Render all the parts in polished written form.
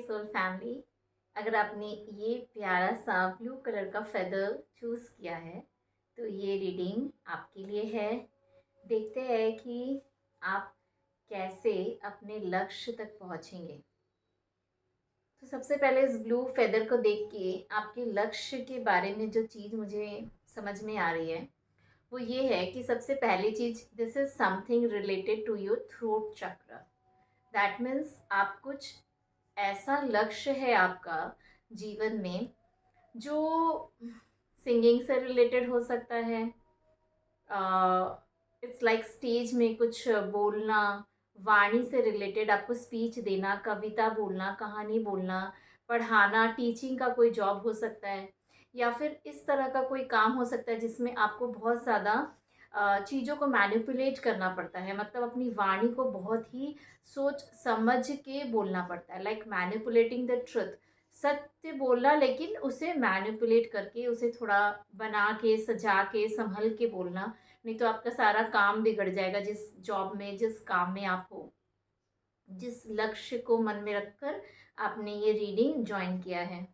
Soul family, अगर आपने ये प्यारा सा ब्लू कलर का फेदर चूज़ किया है तो ये रीडिंग आपके लिए है। देखते हैं कि आप कैसे अपने लक्ष्य तक पहुंचेंगे। तो सबसे पहले इस ब्लू फेदर को देख के आपके लक्ष्य के बारे में जो चीज़ मुझे समझ में आ रही है वो ये है कि सबसे पहली चीज़, this is something related to your throat chakra. That means आप कुछ ऐसा लक्ष्य है आपका जीवन में जो सिंगिंग से रिलेटेड हो सकता है। इट्स लाइक स्टेज में कुछ बोलना, वाणी से रिलेटेड आपको स्पीच देना, कविता बोलना, कहानी बोलना, पढ़ाना, टीचिंग का कोई जॉब हो सकता है, या फिर इस तरह का कोई काम हो सकता है जिसमें आपको बहुत ज़्यादा चीज़ों को मैनिपुलेट करना पड़ता है। मतलब अपनी वाणी को बहुत ही सोच समझ के बोलना पड़ता है, लाइक मैनिपुलेटिंग द ट्रुथ। सत्य बोलना, लेकिन उसे मैनिपुलेट करके, उसे थोड़ा बना के, सजा के, संभल के बोलना, नहीं तो आपका सारा काम बिगड़ जाएगा। जिस जॉब में, जिस काम में आप हो, जिस लक्ष्य को मन में रखकर आपने ये रीडिंग ज्वाइन किया है।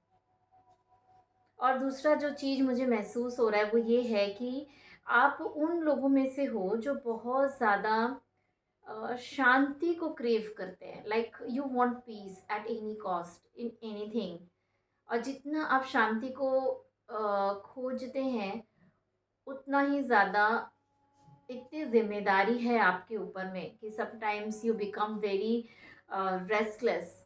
और दूसरा जो चीज़ मुझे महसूस हो रहा है वो ये है कि आप उन लोगों में से हो जो बहुत ज़्यादा शांति को क्रेव करते हैं। Like you want piece at any cost in anything. और जितना आप शांति को खोजते हैं, उतना ही ज़्यादा इतनी जिम्मेदारी है आपके ऊपर में कि sometimes you become very restless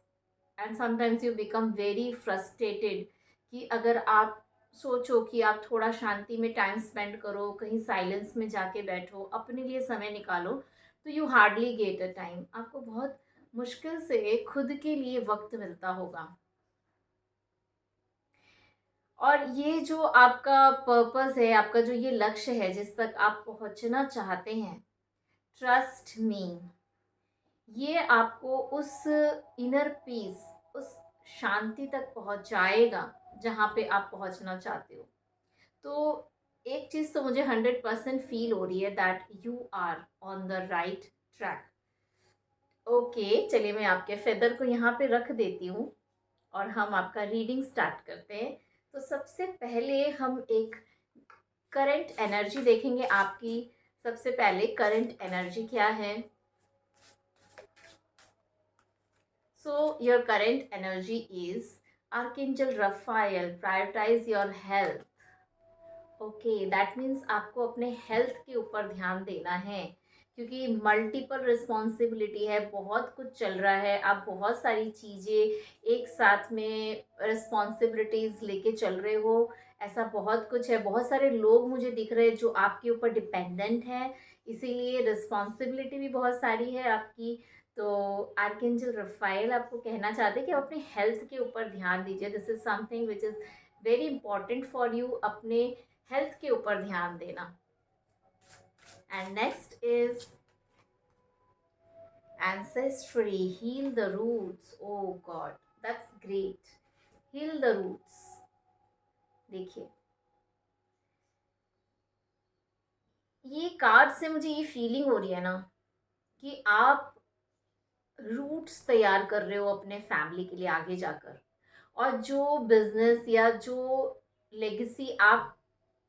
and sometimes you become very frustrated. कि अगर आप सोचो कि आप थोड़ा शांति में टाइम स्पेंड करो, कहीं साइलेंस में जाके बैठो, अपने लिए समय निकालो, तो you hardly get a time. आपको बहुत मुश्किल से खुद के लिए वक्त मिलता होगा। और ये जो आपका पर्पस है, आपका जो ये लक्ष्य है जिस तक आप पहुंचना चाहते हैं, ट्रस्ट मी, ये आपको उस इनर पीस, उस शांति तक पहुंचाएगा जहाँ पे आप पहुंचना चाहते हो। तो एक चीज़ तो मुझे 100% फील हो रही है, that you are on the right track. Okay, चलिए मैं आपके फेदर को यहाँ पे रख देती हूँ और हम आपका रीडिंग स्टार्ट करते हैं। तो सबसे पहले हम एक करंट एनर्जी देखेंगे आपकी। सबसे पहले करंट एनर्जी क्या है? So your current energy is Archangel Raphael, prioritize your health. Okay, that means आपको अपने हेल्थ के ऊपर ध्यान देना है, क्योंकि मल्टीपल रिस्पॉन्सिबिलिटी है, बहुत कुछ चल रहा है, आप बहुत सारी चीज़ें एक साथ में रिस्पॉन्सिबिलिटीज़ लेके चल रहे हो। ऐसा बहुत कुछ है, बहुत सारे लोग मुझे दिख रहे हैं जो आपके ऊपर डिपेंडेंट है, इसीलिए रिस्पॉन्सिबिलिटी भी बहुत सारी है आपकी। तो आर्कएंजल रफाइल आपको कहना चाहते हैं कि आप अपने हेल्थ के ऊपर ध्यान दीजिए। This is something which is very important for you, अपने हेल्थ के ऊपर ध्यान देना। And next is ancestry, heal the roots. Oh god, that's great. Heal the roots। देखिए, ये कार्ड से मुझे ये फीलिंग हो रही है ना कि आप रूट्स तैयार कर रहे हो अपने फैमिली के लिए आगे जाकर। और जो बिजनेस या जो लेगेसी आप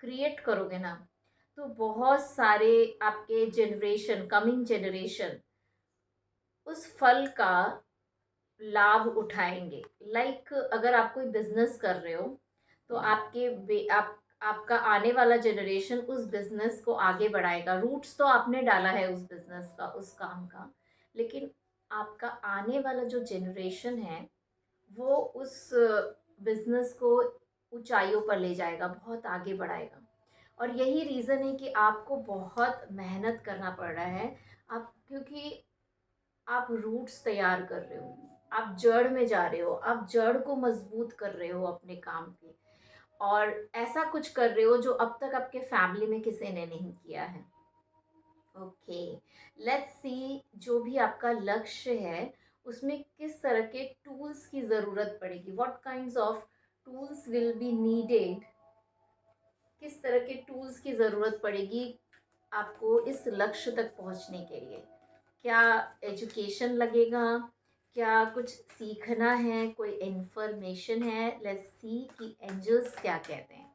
क्रिएट करोगे ना, तो बहुत सारे आपके जनरेशन, कमिंग जनरेशन उस फल का लाभ उठाएंगे। लाइक अगर आप कोई बिजनेस कर रहे हो तो आपका आने वाला जनरेशन उस बिजनेस को आगे बढ़ाएगा। रूट्स तो आपने डाला है उस बिजनेस का, उस काम का, लेकिन आपका आने वाला जो जनरेशन है वो उस बिजनेस को ऊंचाइयों पर ले जाएगा, बहुत आगे बढ़ाएगा। और यही रीज़न है कि आपको बहुत मेहनत करना पड़ रहा है। आप, क्योंकि आप रूट्स तैयार कर रहे हो, आप जड़ में जा रहे हो, आप जड़ को मजबूत कर रहे हो अपने काम की, और ऐसा कुछ कर रहे हो जो अब तक आपके फैमिली में किसी ने नहीं किया है। ओके, लेट्स सी, जो भी आपका लक्ष्य है उसमें किस तरह के टूल्स की ज़रूरत पड़ेगी, what kinds of tools will be needed. किस तरह के टूल्स की ज़रूरत पड़ेगी आपको इस लक्ष्य तक पहुंचने के लिए। क्या एजुकेशन लगेगा, क्या कुछ सीखना है, कोई इन्फॉर्मेशन है? लेट्स सी कि एंजल्स क्या कहते हैं।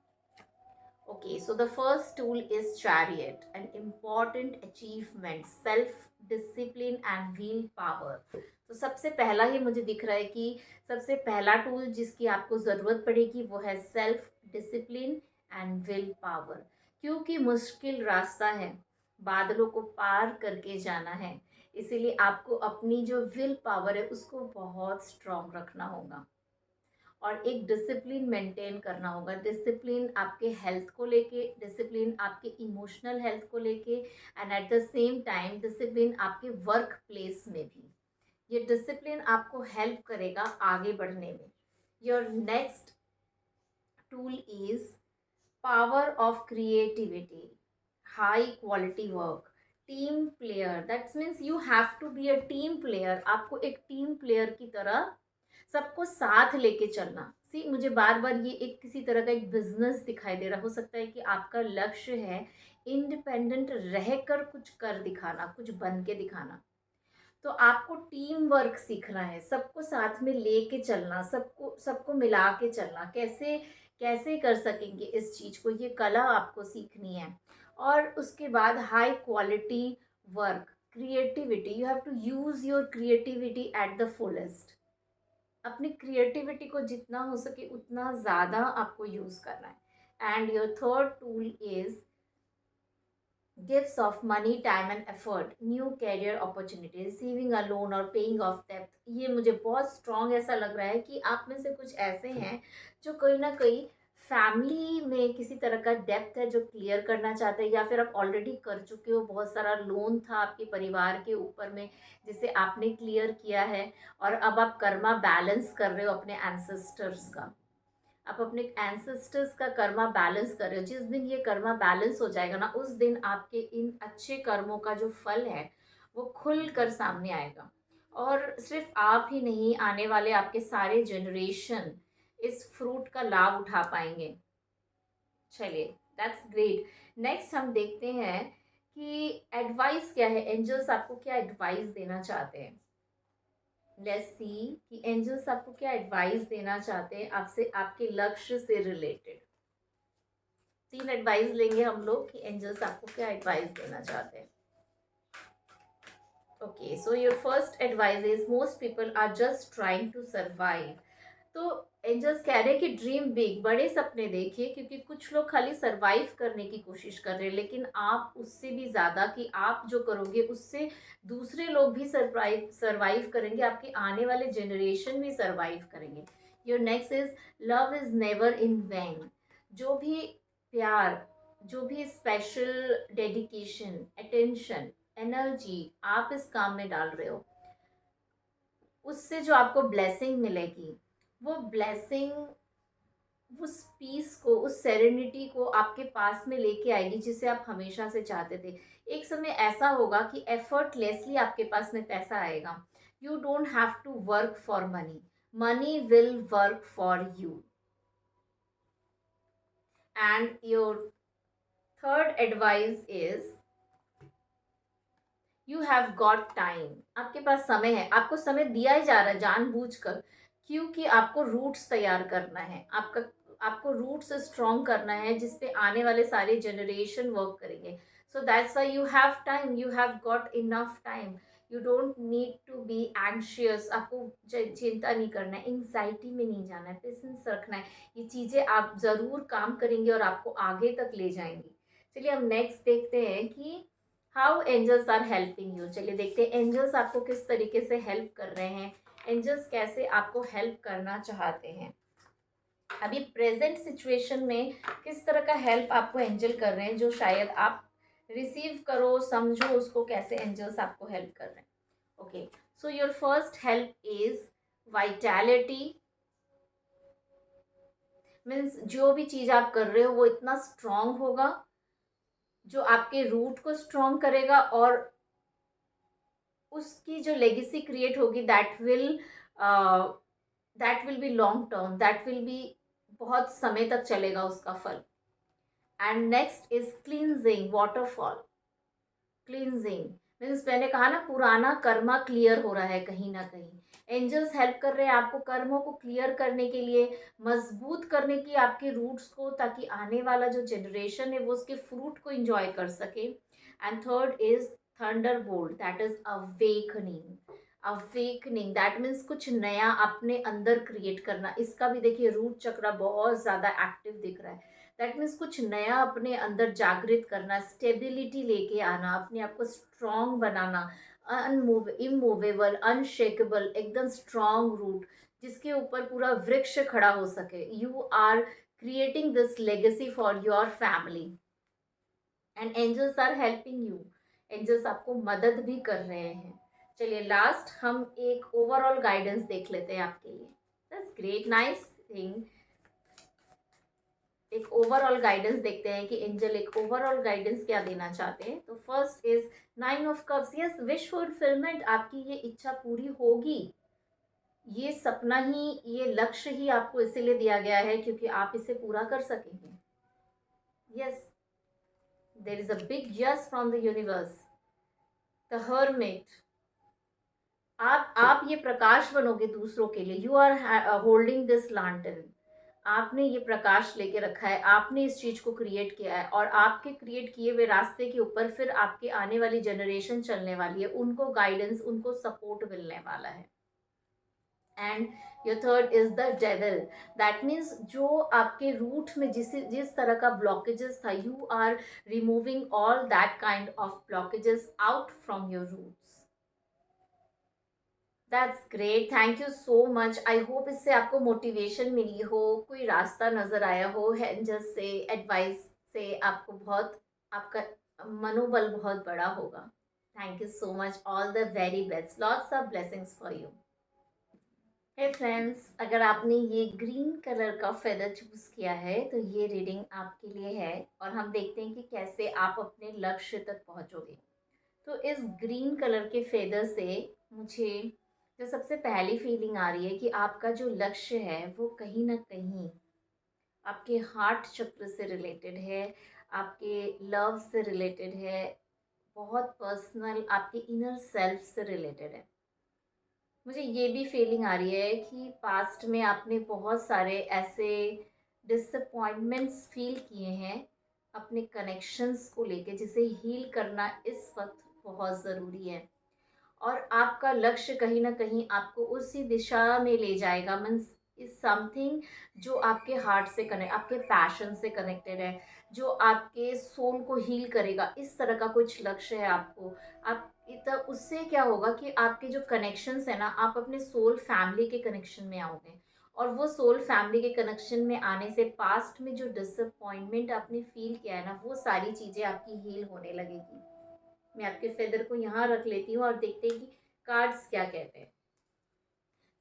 Okay, so the first tool is chariot, an important achievement, self discipline and will power. तो सबसे पहला ही मुझे दिख रहा है कि सबसे पहला टूल जिसकी आपको ज़रूरत पड़ेगी वो है self discipline and will power. क्योंकि मुश्किल रास्ता है, बादलों को पार करके जाना है, इसीलिए आपको अपनी जो विल पावर है उसको बहुत स्ट्रॉन्ग रखना होगा और एक डिसिप्लिन मेंटेन करना होगा। डिसिप्लिन आपके हेल्थ को लेके, डिसिप्लिन आपके इमोशनल हेल्थ को लेके, and at the same time discipline आपके वर्क प्लेस में भी। ये डिसिप्लिन आपको हेल्प करेगा आगे बढ़ने में। Your next tool is power of creativity, high quality work, team player. That's means you have to be a team player. आपको एक टीम प्लेयर की तरह सबको साथ लेके चलना। सी, मुझे बार बार ये एक किसी तरह का एक बिजनेस दिखाई दे रहा। हो सकता है कि आपका लक्ष्य है इंडिपेंडेंट रहकर कुछ कर दिखाना, कुछ बन के दिखाना। तो आपको टीम वर्क सीखना है, सबको साथ में लेके चलना, सबको सबको मिला के चलना। कैसे कैसे कर सकेंगे इस चीज़ को, ये कला आपको सीखनी है। और उसके बाद high quality work, creativity, you have to use your creativity at the fullest. अपनी क्रिएटिविटी को जितना हो सके उतना ज़्यादा आपको यूज़ करना है। And your third tool is gifts of money, time and effort, new career opportunity, receiving a loan और पेइंग ऑफ डेब्ट। ये मुझे बहुत स्ट्रॉन्ग ऐसा लग रहा है कि आप में से कुछ ऐसे हैं जो कहीं ना कहीं फैमिली में किसी तरह का डेप्थ है जो क्लियर करना चाहते हैं, या फिर आप ऑलरेडी कर चुके हो। बहुत सारा लोन था आपके परिवार के ऊपर में जिसे आपने क्लियर किया है, और अब आप कर्मा बैलेंस कर रहे हो अपने एंसेस्टर्स का। आप अपने एंसेस्टर्स का कर्मा बैलेंस कर रहे हो। जिस दिन ये कर्मा बैलेंस हो जाएगा ना, उस दिन आपके इन अच्छे कर्मों का जो फल है वो खुल कर सामने आएगा। और सिर्फ आप ही नहीं, आने वाले आपके सारे जनरेशन इस फ्रूट का लाभ उठा पाएंगे। चलिए, दैट्स ग्रेट। नेक्स्ट हम देखते हैं कि एडवाइस क्या है, एंजल्स आपको क्या एडवाइस देना चाहते हैं। लेट्स सी कि एंजल्स आपको क्या एडवाइस देना चाहते हैं आपसे, आपके लक्ष्य से रिलेटेड। 3 एडवाइस लेंगे हम लोग कि एंजल्स आपको क्या एडवाइस देना चाहते हैं। Okay, so your first advice is most people are just trying to survive. तो एंजल्स कह रहे हैं कि ड्रीम बिग, बड़े सपने देखिए, क्योंकि कुछ लोग खाली सरवाइव करने की कोशिश कर रहे हैं, लेकिन आप उससे भी ज़्यादा, कि आप जो करोगे उससे दूसरे लोग भी सरवाइव सरवाइव करेंगे, आपके आने वाले जनरेशन भी सरवाइव करेंगे। Your next is love is never in vain. जो भी प्यार, जो भी स्पेशल डेडिकेशन, अटेंशन, एनर्जी आप इस काम में डाल रहे हो, उससे जो आपको ब्लेसिंग मिलेगी, वो ब्लेसिंग उस पीस को, उस सेरेनिटी को आपके पास में लेके आएगी जिसे आप हमेशा से चाहते थे। एक समय ऐसा होगा कि एफर्टलेसली आपके पास में पैसा आएगा। You don't have to work for money, money will work for you. And your third advice is you have got time. आपके पास समय है, आपको समय दिया ही जा रहा है जानबूझकर, क्योंकि आपको रूट्स तैयार करना है। आपको रूट्स स्ट्रॉन्ग करना है जिसपे आने वाले सारे जनरेशन वर्क करेंगे। So that's why you have time, you have got enough time. You don't need to be anxious. आपको चिंता नहीं करना है, एंग्जाइटी में नहीं जाना है, पेशेंस रखना है। ये चीज़ें आप ज़रूर काम करेंगे और आपको आगे तक ले जाएंगी। चलिए हम नेक्स्ट देखते हैं कि how angels are helping you. चलिए देखते हैं एंजल्स आपको किस तरीके से हेल्प कर रहे हैं, एंजल्स कैसे आपको हेल्प करना चाहते हैं। अभी प्रेजेंट सिचुएशन में किस तरह का हेल्प आपको एंजल कर रहे हैं, जो शायद आप रिसीव करो, समझो उसको, कैसे एंजल्स आपको हेल्प कर रहे हैं। Okay, so your first help is vitality. Means जो भी चीज़ आप कर रहे हो वो इतना स्ट्रांग होगा जो आपके रूट को स्ट्रॉन्ग करेगा, और उसकी जो लेगेसी क्रिएट होगी that will be long term, that will be बहुत समय तक चलेगा उसका फल। And next is cleansing waterfall. Cleansing means मैंने कहा ना, पुराना कर्मा क्लियर हो रहा है कहीं ना कहीं। एंजल्स हेल्प कर रहे हैं आपको कर्मों को क्लियर करने के लिए, मजबूत करने की आपके रूट्स को, ताकि आने वाला जो जनरेशन है वो उसके फ्रूट को एंजॉय कर सके। And third is thunder bolt, that is awakening. Awakening that means कुछ नया अपने अंदर क्रिएट करना। इसका भी देखिए रूट चक्र बहुत ज़्यादा एक्टिव दिख रहा है। दैट मीन्स कुछ नया अपने अंदर जागृत करना, स्टेबिलिटी लेके आना, अपने आप को स्ट्रॉन्ग बनाना, इमूवेबल, अनशेकेबल, एकदम स्ट्रॉन्ग रूट जिसके ऊपर पूरा वृक्ष खड़ा हो सके। You are creating this legacy for your family and angels are helping you. Angels आपको मदद भी कर रहे हैं। चलिए लास्ट हम एक ओवरऑल गाइडेंस देख लेते हैं आपके लिए। That's great, nice thing. एक ओवरऑल गाइडेंस देखते हैं कि एंजल एक ओवरऑल गाइडेंस क्या देना चाहते हैं। तो first is 9 of Cups। Yes, wish fulfilment, आपकी ये इच्छा पूरी होगी। ये सपना ही, ये लक्ष्य ही आपको इसीलिए दिया गया है क्योंकि आप इसे पूरा कर सकेंगे। Yes, there is a big yes from the universe. The hermit, आप ये प्रकाश बनोगे दूसरों के लिए। You are holding this lantern. आपने ये प्रकाश लेके रखा है, आपने इस चीज को क्रिएट किया है, और आपके क्रिएट किए हुए रास्ते के ऊपर फिर आपके आने वाली जनरेशन चलने वाली है, उनको गाइडेंस, उनको सपोर्ट मिलने वाला है। And your third is the devil. That means जो आपके रूट में जिस तरह का ब्लॉकेजेस था, you are removing all that kind of blockages out from your roots. That's great, thank you so much. I hope इससे आपको मोटिवेशन मिली हो, कोई रास्ता नज़र आया हो, एंजल्स से एडवाइस से आपको बहुत, आपका मनोबल बहुत बड़ा होगा। Thank you so much, all the very best, lots of blessings for you. Hey friends, अगर आपने ये ग्रीन कलर का फेदर चूज़ किया है तो ये रीडिंग आपके लिए है, और हम देखते हैं कि कैसे आप अपने लक्ष्य तक पहुंचोगे। तो इस ग्रीन कलर के फेदर से मुझे जो सबसे पहली फीलिंग आ रही है कि आपका जो लक्ष्य है वो कहीं ना कहीं आपके हार्ट चक्र से रिलेटेड है, आपके लव से रिलेटेड है, बहुत पर्सनल, आपके इनर सेल्फ से रिलेटेड है। मुझे ये भी फीलिंग आ रही है कि पास्ट में आपने बहुत सारे ऐसे डिसअपॉइंटमेंट्स फील किए हैं अपने कनेक्शंस को लेके, जिसे हील करना इस वक्त बहुत ज़रूरी है। और आपका लक्ष्य कहीं ना कहीं आपको उसी दिशा में ले जाएगा। मीन्स इज समथिंग जो आपके हार्ट से कनेक्ट, आपके पैशन से कनेक्टेड है, जो आपके सोल को हील करेगा। इस तरह का कुछ लक्ष्य है आपको। आप तब उससे क्या होगा कि आपके जो कनेक्शंस है ना, आप अपने सोल फैमिली के कनेक्शन में आओगे, और वो सोल फैमिली के कनेक्शन में आने से पास्ट में जो डिसअपॉइंटमेंट आपने फील किया है ना, वो सारी चीज़ें आपकी हील होने लगेगी। मैं आपके फेदर को यहाँ रख लेती हूँ और देखते हैं कि कार्ड्स क्या कहते हैं।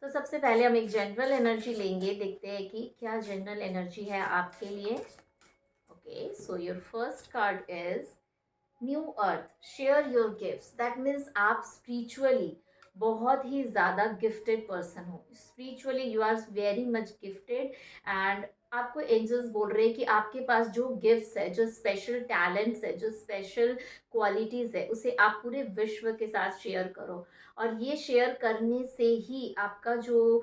तो सबसे पहले हम एक जनरल एनर्जी लेंगे, देखते हैं कि क्या जनरल एनर्जी है आपके लिए। Okay, so your first card is new earth, share your gifts. That means आप स्पिरिचुअली बहुत ही ज़्यादा गिफ्टेड पर्सन हो। Spiritually you are very much gifted, and आपको एंजल्स बोल रहे हैं कि आपके पास जो गिफ्ट्स है, जो स्पेशल टैलेंट्स है, जो स्पेशल क्वालिटीज़ है, उसे आप पूरे विश्व के साथ शेयर करो। और ये शेयर करने से ही आपका जो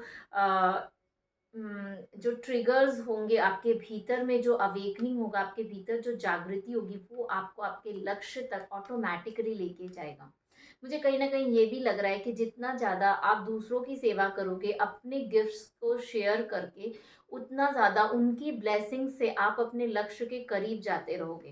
ट्रिगर्स होंगे आपके भीतर में, जो अवेकनिंग होगा आपके भीतर, जो जागृति होगी, वो आपको आपके लक्ष्य तक ऑटोमेटिकली लेके जाएगा। मुझे कहीं ना कहीं ये भी लग रहा है कि जितना ज़्यादा आप दूसरों की सेवा करोगे अपने गिफ्ट्स को शेयर करके, उतना ज़्यादा उनकी ब्लेसिंग से आप अपने लक्ष्य के करीब जाते रहोगे।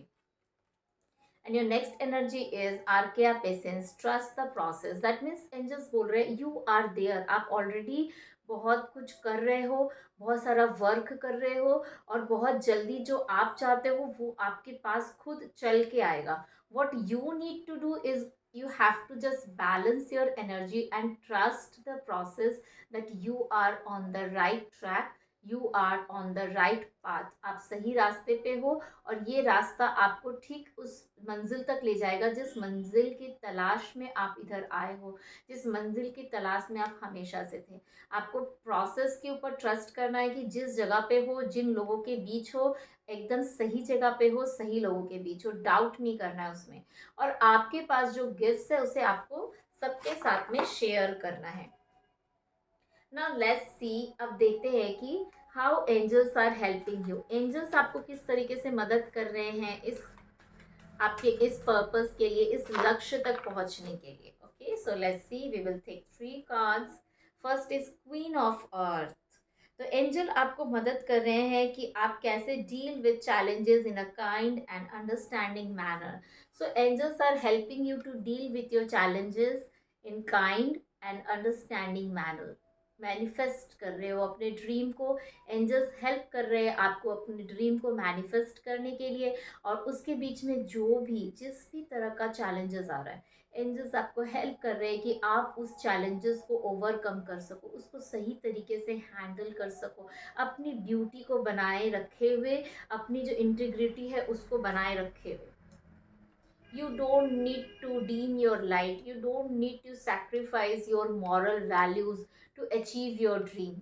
And your next energy is आर्किया patience, trust the process. That means angels बोल रहे हैं यू आर देयर, आप ऑलरेडी बहुत कुछ कर रहे हो, बहुत सारा वर्क कर रहे हो, और बहुत जल्दी जो आप चाहते हो वो आपके पास खुद चल के आएगा। What you need to do is you have to just balance your energy and trust the process, that you are on the right track, you are on the right path। आप सही रास्ते पे हो, और ये रास्ता आपको ठीक उस मंजिल तक ले जाएगा जिस मंजिल की तलाश में आप इधर आए हो, जिस मंजिल की तलाश में आप हमेशा से थे। आपको प्रोसेस के ऊपर ट्रस्ट करना है कि जिस जगह पे हो, जिन लोगों के बीच हो, एकदम सही जगह पे हो, सही लोगों के बीच हो, डाउट नहीं करना है उसमें। और आपके पास जो गिफ्ट्स है उसे आपको सबके साथ में शेयर करना है। नाउ लेट्स सी, अब देखते हैं कि how angels are helping you. Angels आपको किस तरीके से मदद कर रहे हैं इस आपके इस पर्पस के लिए, इस लक्ष्य तक पहुंचने के लिए। Okay, so let's see, we will take 3 cards. First is queen of earth. तो एंजल आपको मदद कर रहे हैं कि आप कैसे deal with challenges in a kind and understanding manner. So angels are helping you to deal with your challenges in kind and understanding manner. Manifest कर रहे हो अपने ड्रीम को, एंजल्स हेल्प कर रहे हैं आपको अपने ड्रीम को मैनिफेस्ट करने के लिए। और उसके बीच में जो भी जिस भी तरह का चैलेंजेस आ रहा है, एंजल्स आपको हेल्प कर रहे हैं कि आप उस चैलेंजेस को ओवरकम कर सको, उसको सही तरीके से हैंडल कर सको, अपनी ब्यूटी को बनाए रखे हुए, अपनी जो इंटीग्रिटी है उसको बनाए रखे हुए। You don't need to dim your light. You don't need to sacrifice your moral values to achieve your dream.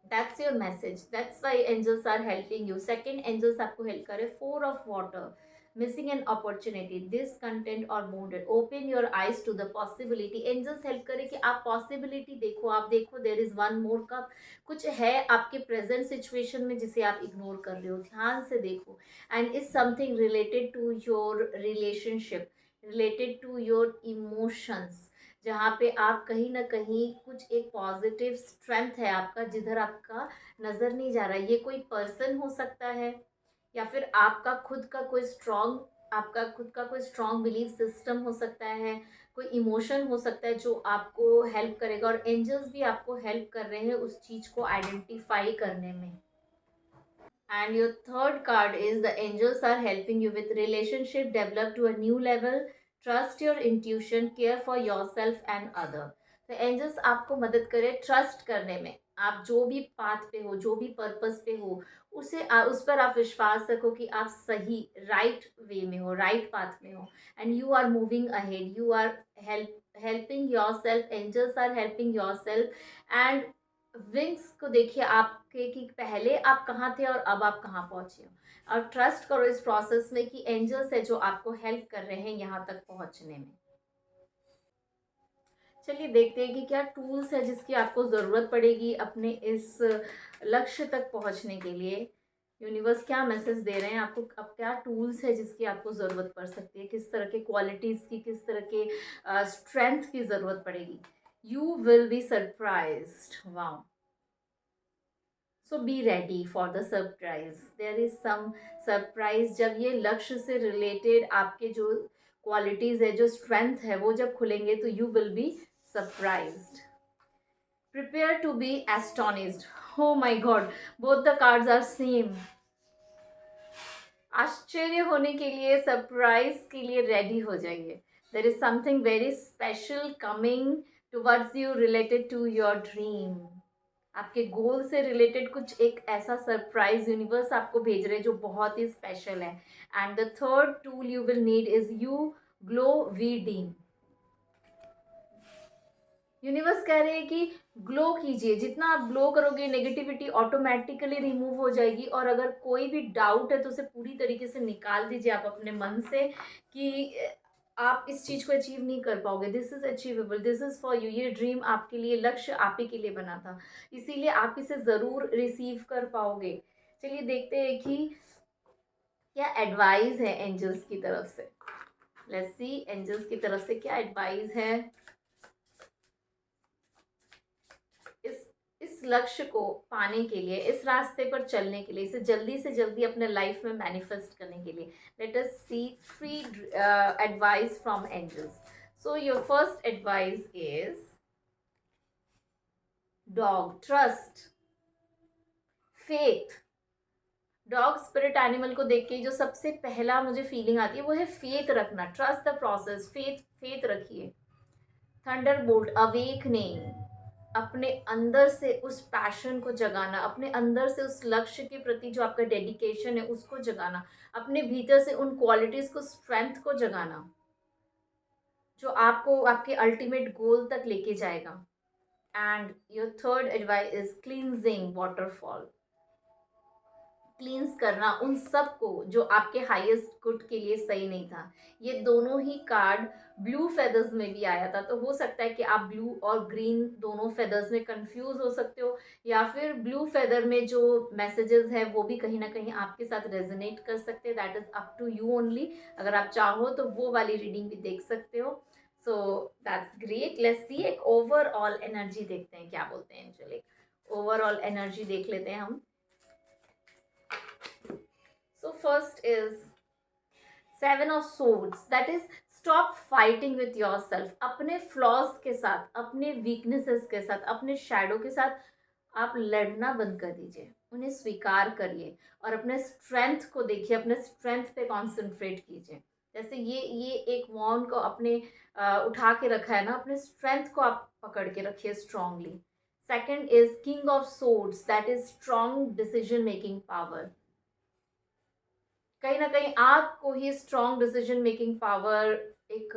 That's your message. That's why angels are helping you. Second, angels आपको help करे 4 of water. Missing an opportunity, discontent or wounded. Open your eyes to the possibility. Angels help करे कि आप possibility देखो, आप देखो there is one more cup. कुछ है आपके present situation में जिसे आप ignore कर रहे हो, ध्यान से देखो. And is something related to your relationship, related to your emotions. जहाँ पे आप कहीं ना कहीं कुछ एक पॉजिटिव स्ट्रेंथ है आपका, जिधर आपका नज़र नहीं जा रहा है। ये कोई पर्सन हो सकता है, या फिर आपका खुद का कोई स्ट्रॉन्ग बिलीफ सिस्टम हो सकता है, कोई इमोशन हो सकता है जो आपको हेल्प करेगा। और एंजल्स भी आपको हेल्प कर रहे हैं उस चीज़ को आइडेंटिफाई करने में। And your third card is the angels are helping you with relationship develop to a new level. Trust your intuition, care for yourself and other. तो एंजल्स आपको मदद करे ट्रस्ट करने में। आप जो भी पाथ पे हो, जो भी पर्पस पे हो, उस पर आप विश्वास रखो कि आप सही राइट वे में हो, राइट पाथ में हो। And you are moving ahead, you are helping your self, angels are helping your self. And wings को देखिए आपके कि पहले आप कहाँ थे और अब आप कहाँ पहुँचे हो। और ट्रस्ट करो इस प्रोसेस में कि एंजल्स है जो आपको हेल्प कर रहे हैं यहाँ तक पहुँचने में। चलिए देखते हैं कि क्या टूल्स है जिसकी आपको ज़रूरत पड़ेगी अपने इस लक्ष्य तक पहुँचने के लिए। यूनिवर्स क्या मैसेज दे रहे हैं आपको, अब क्या टूल्स है जिसकी आपको ज़रूरत पड़ सकती है, किस तरह के क्वालिटीज़ की, किस तरह के स्ट्रेंथ की ज़रूरत पड़ेगी। You will be surprised, wow. So be ready for the surprise, there is some surprise. जब ये लक्ष्य से रिलेटेड आपके जो क्वालिटीज है, जो स्ट्रेंथ है, वो जब खुलेंगे तो you will be surprised. Prepare to be astonished. Oh my god, both the cards are same. आश्चर्य होने के लिए, सरप्राइज के लिए रेडी हो जाइए। There is something very special coming towards you related to your dream. आपके गोल से रिलेटेड कुछ एक ऐसा सरप्राइज यूनिवर्स आपको भेज रहे हैं जो बहुत ही स्पेशल है। And the third tool you will need is you glow we deem. Universe कह रहे हैं कि ग्लो कीजिए, जितना आप ग्लो करोगे नेगेटिविटी ऑटोमेटिकली रिमूव हो जाएगी। और अगर कोई भी डाउट है तो उसे पूरी तरीके से निकाल दीजिए आप अपने मन से कि आप इस चीज़ को अचीव नहीं कर पाओगे। This is achievable, this is for you. ये ड्रीम आपके लिए, लक्ष्य आप ही के लिए बना था, इसीलिए आप इसे ज़रूर रिसीव कर पाओगे। चलिए देखते हैं कि क्या एडवाइस है एंजल्स की तरफ से। लेट्स सी एंजल्स की तरफ से क्या एडवाइस है इस लक्ष्य को पाने के लिए, इस रास्ते पर चलने के लिए, इसे जल्दी से जल्दी अपने लाइफ में मैनिफेस्ट करने के लिए। Let us see 3 advice from angels. So your first advice is dog, trust, faith. Dog spirit animal को देख के जो सबसे पहला मुझे फीलिंग आती है वो है फेथ रखना, trust the process, faith faith रखिए। थंडर बोल्ट, अवेकनिंग, अपने अंदर से उस पैशन को जगाना, अपने अंदर से उस लक्ष्य के प्रति जो आपका डेडिकेशन है उसको जगाना, अपने भीतर से उन क्वालिटीज़ को, स्ट्रेंथ को जगाना जो आपको आपके अल्टीमेट गोल तक लेके जाएगा। And your third advice is cleansing waterfall. क्लींस करना उन सब को जो आपके हाईएस्ट गुड के लिए सही नहीं था। ये दोनों ही कार्ड ब्लू फेदर्स में भी आया था, तो हो सकता है कि आप ब्लू और ग्रीन दोनों फेदर्स में कंफ्यूज हो सकते हो, या फिर ब्लू फेदर में जो मैसेजेस है वो भी कहीं ना कहीं आपके साथ रेजोनेट कर सकते हैं। That is up to you only. अगर आप चाहो तो वो वाली रीडिंग भी देख सकते हो। So that's great. Let's see एक ओवरऑल एनर्जी देखते हैं, क्या बोलते हैं एंजल। एक ओवरऑल एनर्जी देख लेते हैं हम। So first is seven of swords, that is stop fighting with your self. अपने फ्लॉज के साथ, अपने वीकनेसेस के साथ, अपने शैडो के साथ आप लड़ना बंद कर दीजिए, उन्हें स्वीकार करिए और अपने स्ट्रेंथ को देखिए, अपने स्ट्रेंथ पे कॉन्सेंट्रेट कीजिए। जैसे ये एक वॉन्ड को अपने उठा के रखा है ना, अपने स्ट्रेंथ को आप पकड़ के रखिए strongly. Second is king of swords, that is strong decision making power. कहीं ना कहीं आपको ही स्ट्रॉन्ग डिसीजन मेकिंग पावर एक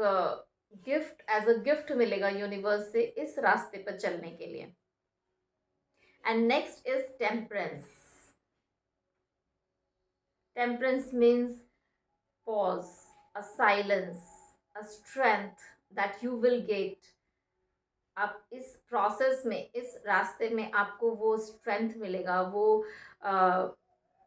गिफ्ट, एज अ गिफ्ट मिलेगा यूनिवर्स से इस रास्ते पर चलने के लिए। And next is temperance. Temperance means pause, a silence, a strength that you will get. आप इस प्रोसेस में, इस रास्ते में आपको वो स्ट्रेंथ मिलेगा, वो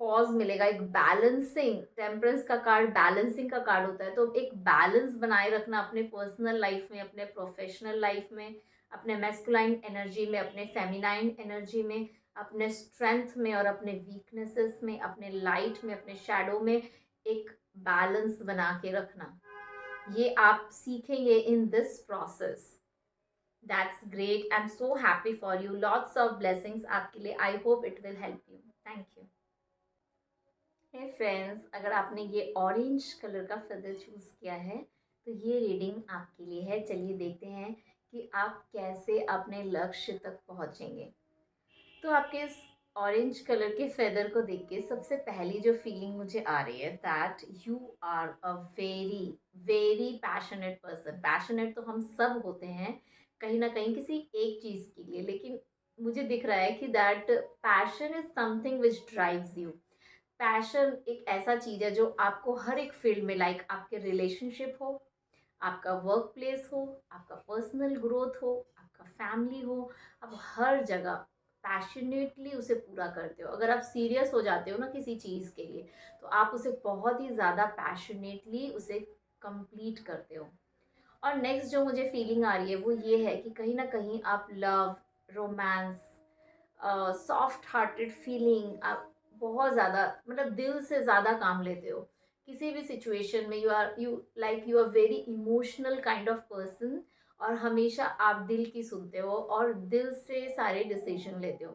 पॉज मिलेगा, एक बैलेंसिंग। टेम्परेंस का कार्ड बैलेंसिंग का कार्ड होता है, तो एक बैलेंस बनाए रखना अपने पर्सनल लाइफ में, अपने प्रोफेशनल लाइफ में, अपने मैस्कुलाइन एनर्जी में, अपने फेमिनाइन एनर्जी में, अपने स्ट्रेंथ में और अपने वीकनेसेस में, अपने लाइट में, अपने शैडो में एक बैलेंस बना के रखना। ये आप सीखेंगे in this process. That's great. I am so happy for you. Lots of blessings आपके लिए। I hope it will help you. Thank you. Hey friends, अगर आपने ये ऑरेंज कलर का फेदर चूज़ किया है तो ये रीडिंग आपके लिए है। चलिए देखते हैं कि आप कैसे अपने लक्ष्य तक पहुंचेंगे। तो आपके इस ऑरेंज कलर के फेदर को देख के सबसे पहली जो फीलिंग मुझे आ रही है, that you are a very very passionate person. Passionate तो हम सब होते हैं कहीं ना कहीं किसी एक चीज़ के लिए, लेकिन मुझे दिख रहा है कि that passion is something which drives you. Passion एक ऐसा चीज़ है जो आपको हर एक फील्ड में, लाइक आपके रिलेशनशिप हो, आपका वर्क प्लेस हो, आपका पर्सनल ग्रोथ हो, आपका फैमिली हो, आप हर जगह पैशनेटली उसे पूरा करते हो। अगर आप सीरियस हो जाते हो ना किसी चीज़ के लिए, तो आप उसे बहुत ही ज़्यादा पैशनेटली उसे कंप्लीट करते हो। और नेक्स्ट जो मुझे फीलिंग आ रही है वो ये है कि कहीं ना कहीं आप love, romance, soft hearted feeling, आप बहुत ज़्यादा, मतलब दिल से ज़्यादा काम लेते हो किसी भी सिचुएशन में। You are very emotional kind of person, और हमेशा आप दिल की सुनते हो और दिल से सारे डिसीजन लेते हो।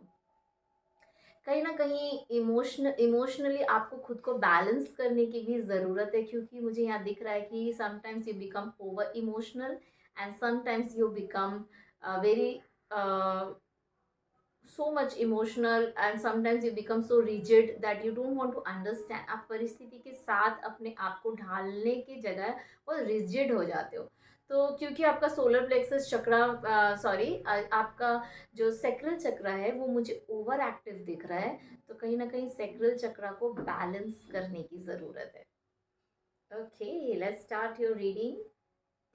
कहीं ना कहीं इमोशनली आपको खुद को बैलेंस करने की भी ज़रूरत है, क्योंकि मुझे यहाँ दिख रहा है कि sometimes you become over emotional and sometimes you become very so much emotional, and sometimes you become so rigid that you don't want to understand। आप परिस्थिति के साथ अपने आप को ढालने की जगह वो रिजिड हो जाते हो। तो क्योंकि आपका सोलर प्लेक्सस चक्रा, सॉरी, आपका जो सेक्रल चक्रा है वो मुझे ओवर एक्टिव दिख रहा है, तो कहीं ना कहीं सेक्रल चक्रा को बैलेंस करने की ज़रूरत है। Okay, let's start your reading.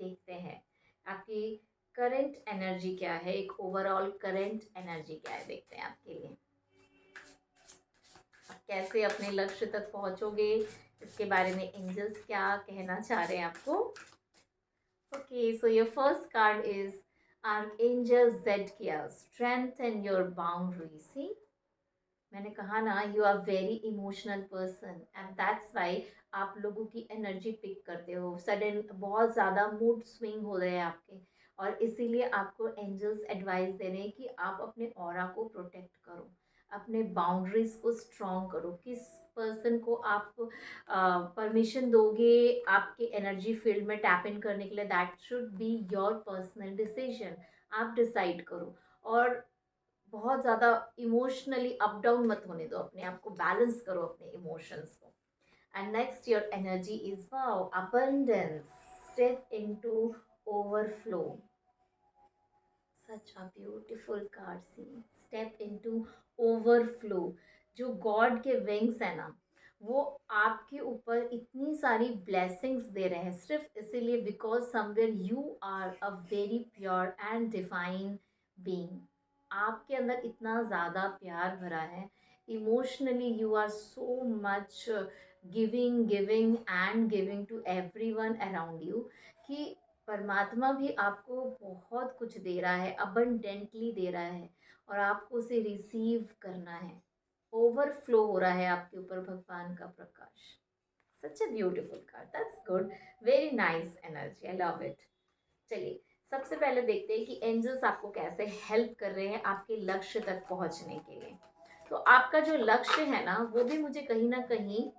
देखते हैं आपकी करंट एनर्जी क्या है, एक ओवरऑल करंट एनर्जी क्या है, देखते हैं आपके लिए। आप कैसे अपने लक्ष्य तक पहुंचोगे, इसके बारे में एंजल्स क्या कहना चाह रहे हैं आपको। Okay, so your first card is archangel Zadkiel, strengthen your boundary. See, मैंने कहा ना, you are very emotional person and that's why आप लोगों की एनर्जी पिक करते हो। सडन बहुत ज़्यादा मूड स्विंग हो रहे हैं आपके, और इसीलिए आपको एंजल्स एडवाइस दे रहे हैं कि आप अपने ऑरा को प्रोटेक्ट करो, अपने बाउंड्रीज को स्ट्रॉन्ग करो। किस पर्सन को आप परमिशन दोगे आपके एनर्जी फील्ड में टैप इन करने के लिए, that should be your personal decision. आप डिसाइड करो, और बहुत ज़्यादा इमोशनली अप डाउन मत होने दो, अपने आप को बैलेंस करो, अपने इमोशंस को। And next your energy is wow, abundance, step into overflow. Such a beautiful card. See, step into overflow. जो गॉड के विंग्स है ना, वो आपके ऊपर इतनी सारी ब्लेसिंग्स दे रहे हैं सिर्फ इसीलिए because somewhere you are a very pure and divine being. आपके अंदर इतना ज़्यादा प्यार भरा है, emotionally you are so much giving giving and giving to everyone around you, कि परमात्मा भी आपको बहुत कुछ दे रहा है, अबंडेंटली दे रहा है, और आपको उसे रिसीव करना है। ओवरफ्लो हो रहा है आपके ऊपर भगवान का प्रकाश। Such a beautiful card, that's good, very nice energy, I love it. चलिए सबसे पहले देखते हैं कि एंजल्स आपको कैसे हेल्प कर रहे हैं आपके लक्ष्य तक पहुंचने के लिए। तो आपका जो लक्ष्य है ना, वो भी मुझे कहीं ना कहीं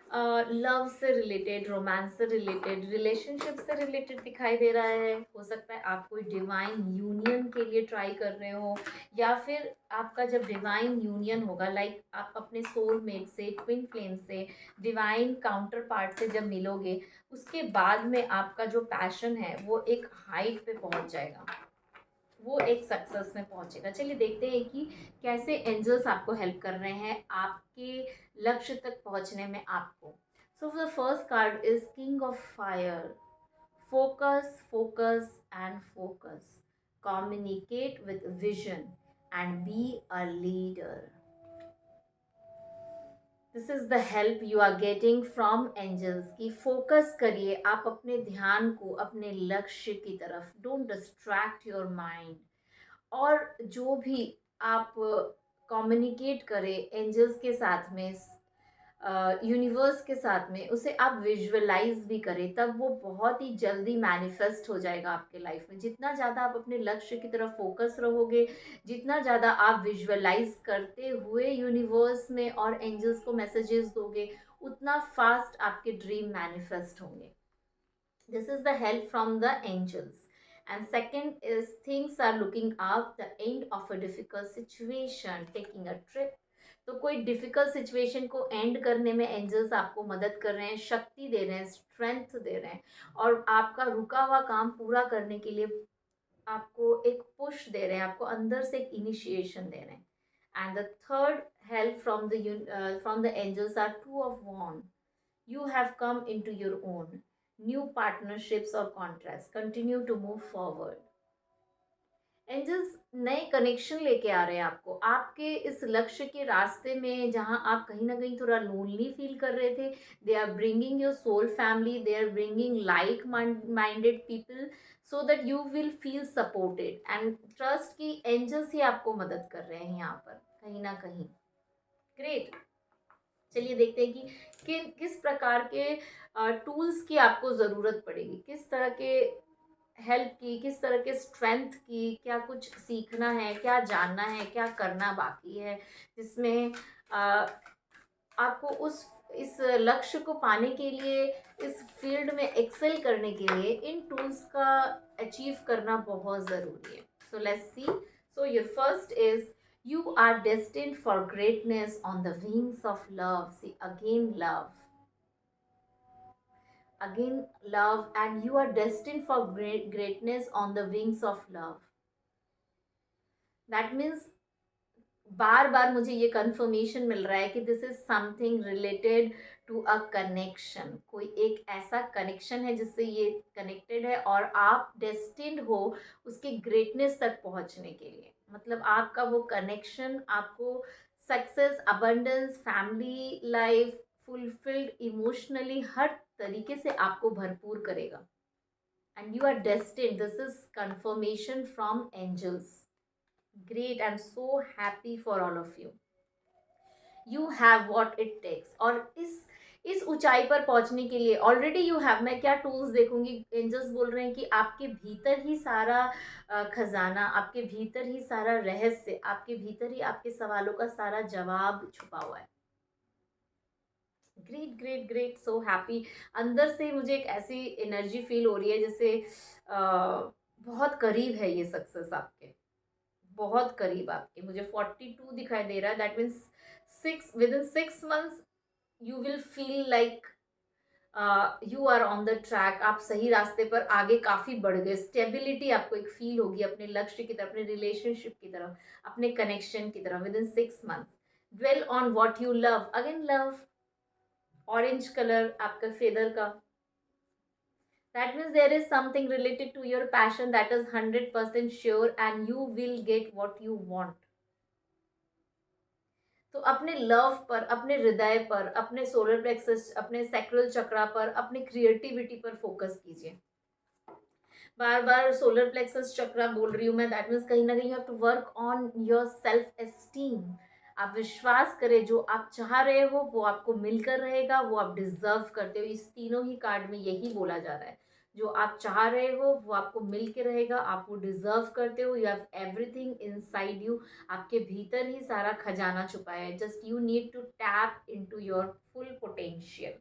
लव से रिलेटेड, रोमांस से रिलेटेड, रिलेशनशिप से रिलेटेड दिखाई दे रहा है। हो सकता है आप कोई डिवाइन यूनियन के लिए ट्राई कर रहे हो, या फिर आपका जब डिवाइन यूनियन होगा, लाइक आप अपने सोलमेट से, ट्विन फ्लेम से, डिवाइन काउंटर पार्ट से जब मिलोगे, उसके बाद में आपका जो पैशन है वो एक हाइट पे पहुंच जाएगा, वो एक सक्सेस में पहुंचेगा। चलिए देखते हैं कि कैसे एंजल्स आपको हेल्प कर रहे हैं आपके लक्ष्य तक पहुंचने में आपको। So the first card is king of fire. Focus focus and focus, communicate with vision and be a leader. This is the help you are getting from angels, की फोकस करिए आप अपने ध्यान को अपने लक्ष्य की तरफ, डोंट डिस्ट्रैक्ट योर माइंड। और जो भी आप कम्युनिकेट करें एंजल्स के साथ में, यूनिवर्स के साथ में, उसे आप विजुअलाइज भी करें, तब वो बहुत ही जल्दी मैनिफेस्ट हो जाएगा आपके लाइफ में। जितना ज़्यादा आप अपने लक्ष्य की तरफ फोकस रहोगे, जितना ज़्यादा आप विजुअलाइज करते हुए यूनिवर्स में और एंजल्स को मैसेजेस दोगे, उतना फास्ट आपके ड्रीम मैनिफेस्ट होंगे। This is the help from the angels. And second is things are looking up, the end of a difficult situation, taking a trip. तो कोई डिफिकल्ट सिचुएशन को एंड करने में एंजल्स आपको मदद कर रहे हैं, शक्ति दे रहे हैं, स्ट्रेंथ दे रहे हैं, और आपका रुका हुआ काम पूरा करने के लिए आपको एक पुश दे रहे हैं, आपको अंदर से एक इनिशिएशन दे रहे हैं। And the third help from the angels are two of wand. You have come into your own. New partnerships or contracts continue to move forward. Angels नए कनेक्शन लेके आ रहे हैं आपको आपके इस लक्ष्य के रास्ते में, जहां आप कहीं ना कहीं थोड़ा लोनली फील कर रहे थे। They are bringing your soul family, they are bringing like minded people, so that you will feel supported and trust कि एंजल्स ही आपको मदद कर रहे हैं यहाँ पर कहीं ना कहीं। ग्रेट। चलिए देखते हैं कि किस प्रकार के टूल्स की आपको ज़रूरत पड़ेगी, किस तरह के हेल्प की, किस तरह के स्ट्रेंथ की, क्या कुछ सीखना है, क्या जानना है, क्या करना बाकी है, जिसमें आपको उस इस लक्ष्य को पाने के लिए, इस फील्ड में एक्सेल करने के लिए इन टूल्स का अचीव करना बहुत ज़रूरी है। सो let's C. So your first is you are destined for greatness on the wings of love. See, again love, and you are destined for greatness on the wings of love. That means बार बार मुझे ये confirmation मिल रहा है कि this is something related to a connection. कोई एक ऐसा कनेक्शन है जिससे ये कनेक्टेड है, और आप डेस्टिन्ड हो उसके ग्रेटनेस तक पहुंचने के लिए। मतलब आपका वो कनेक्शन आपको success, abundance, family life, fulfilled, emotionally हर तरीके से आपको भरपूर करेगा। And you are destined, this is confirmation from angels. Great, I'm so happy for all of you. You have what it takes. और इस ऊंचाई पर पहुंचने के लिए ऑलरेडी यू हैव। मैं क्या टूल्स देखूंगी, एंजल्स बोल रहे हैं कि आपके भीतर ही सारा खजाना, आपके भीतर ही सारा रहस्य, आपके भीतर ही आपके सवालों का सारा जवाब छुपा हुआ है। Great great great, so happy. अंदर से मुझे एक ऐसी एनर्जी फील हो रही है जैसे बहुत करीब है ये सक्सेस आपके, बहुत करीब आपके। मुझे 42 दिखाई दे रहा है, that means 6 within 6 months you will feel like you are on the track, आप सही रास्ते पर आगे काफ़ी बढ़ गए, स्टेबिलिटी आपको एक फील होगी अपने लक्ष्य की तरफ, अपने रिलेशनशिप की तरफ, अपने कनेक्शन की तरफ within 6 months. Dwell on what you love, again love, orange colour आपका फेदर का, that means there is something related to your passion that is 100% sure and you will get what you want. तो अपने love पर, अपने हृदय पर, अपने solar plexus, अपने सैक्रल चक्रा पर, अपने क्रिएटिविटी पर फोकस कीजिए। बार बार सोलर प्लेक्सस चक्रा बोल रही हूँ मैं, दैट मीन्स कहीं ना कहीं have to work on your self esteem. आप विश्वास करें, जो आप चाह रहे हो वो आपको मिलकर रहेगा, वो आप डिजर्व करते हो। इस तीनों ही कार्ड में यही बोला जा रहा है, जो आप चाह रहे हो वो आपको मिल के रहेगा, आप वो डिजर्व करते हो। You have everything inside you, आपके भीतर ही सारा खजाना छुपा है। Just you need to tap into your full potential.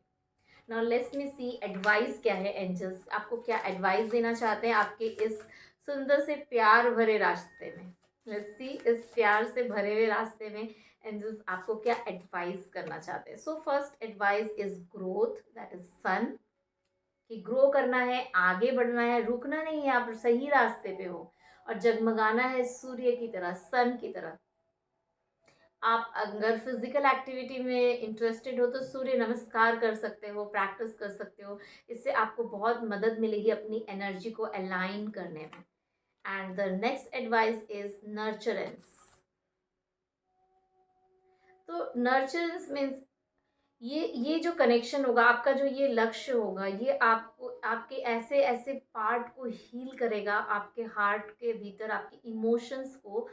Now let's me see advice क्या है एंजल्स, आपको क्या एडवाइस देना चाहते हैं आपके इस सुंदर से प्यार भरे रास्ते में। लेट्स सी इस प्यार से भरे हुए रास्ते में एंजल्स आपको क्या एडवाइस करना चाहते हैं। So first advice is growth, that is sun, कि ग्रो करना है, आगे बढ़ना है, रुकना नहीं है, आप सही रास्ते पे हो और जगमगाना है सूर्य की तरह, सन की तरह। आप अगर फिजिकल एक्टिविटी में इंटरेस्टेड हो तो सूर्य नमस्कार कर सकते हो, प्रैक्टिस कर सकते हो। इससे आपको बहुत मदद मिलेगी अपनी एनर्जी को अलाइन करने में। And the next advice is nurturance. तो नर्चरेंस मीन्स ये जो कनेक्शन होगा, आपका जो ये लक्ष्य होगा, ये आपको आपके ऐसे ऐसे पार्ट को हील करेगा, आपके हार्ट के भीतर, आपके इमोशंस को,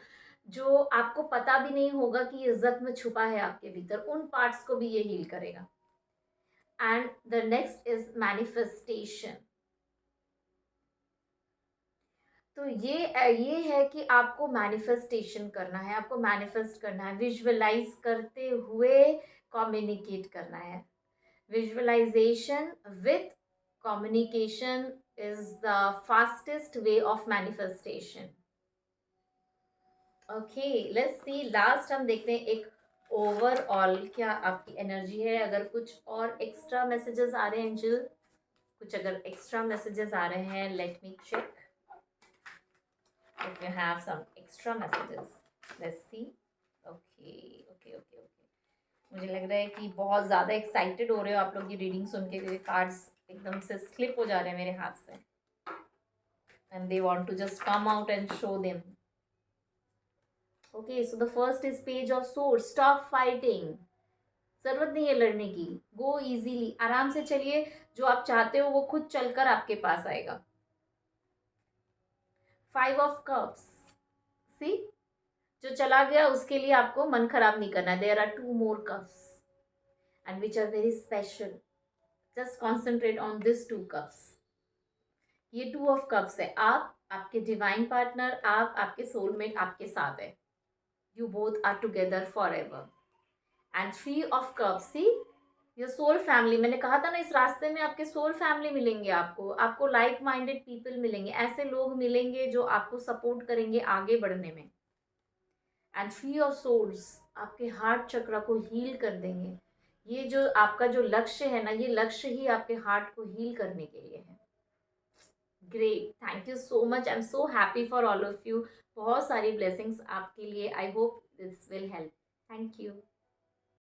जो आपको पता भी नहीं होगा कि ये जख्म छुपा है आपके भीतर, उन पार्ट्स को भी ये हील करेगा। And the next is manifestation. तो ये है कि आपको मैनिफेस्टेशन करना है, आपको मैनिफेस्ट करना है, विजुअलाइज करते हुए कम्युनिकेट करना है। Visualization with communication is the fastest way of manifestation. Okay, let's see. Last हम देखते हैं एक ओवरऑल क्या आपकी एनर्जी है। अगर कुछ और एक्स्ट्रा मैसेजेस आ रहे हैं एंजल, कुछ अगर एक्स्ट्रा मैसेजेस आ रहे हैं, let me check if you have some extra messages. Let's see. Okay, okay, okay, okay. मुझे लग रहा है कि बहुत ज़्यादा एक्साइटेड हो रहे हो आप लोग ये रीडिंग सुन के, क्योंकि कार्ड्स एकदम से स्लिप हो जा रहे हैं मेरे हाथ से and they want to just come out and show them. Okay, so the first is page of sword, stop fighting, जरूरत नहीं है लड़ने की, गो इजीली, आराम से चलिए, जो आप चाहते हो वो खुद चलकर आपके पास आएगा। 5 ऑफ कप्स, सी, जो चला गया उसके लिए आपको मन खराब नहीं करना। There are 2 more cups and which are very special, just concentrate on this 2 cups. ये 2 ऑफ कप्स है, आप, आपके डिवाइन पार्टनर, आप, आपके सोलमेट आपके साथ है, you both are together for ever. And 3 of cups, see your soul family. मैंने कहा था ना, इस रास्ते में आपके सोल फैमिली मिलेंगे, आपको लाइक माइंडेड पीपल मिलेंगे, ऐसे लोग मिलेंगे जो आपको सपोर्ट करेंगे आगे बढ़ने में। एंड 3 ऑफ सोल्स आपके हार्ट चक्र को हील कर देंगे। ये जो आपका जो लक्ष्य है ना, ये लक्ष्य ही आपके हार्ट को हील करने के लिए है। Great, thank you so much, I am so happy for all of you. बहुत सारी ब्लेसिंग्स आपके लिए, I hope this will help. Thank you.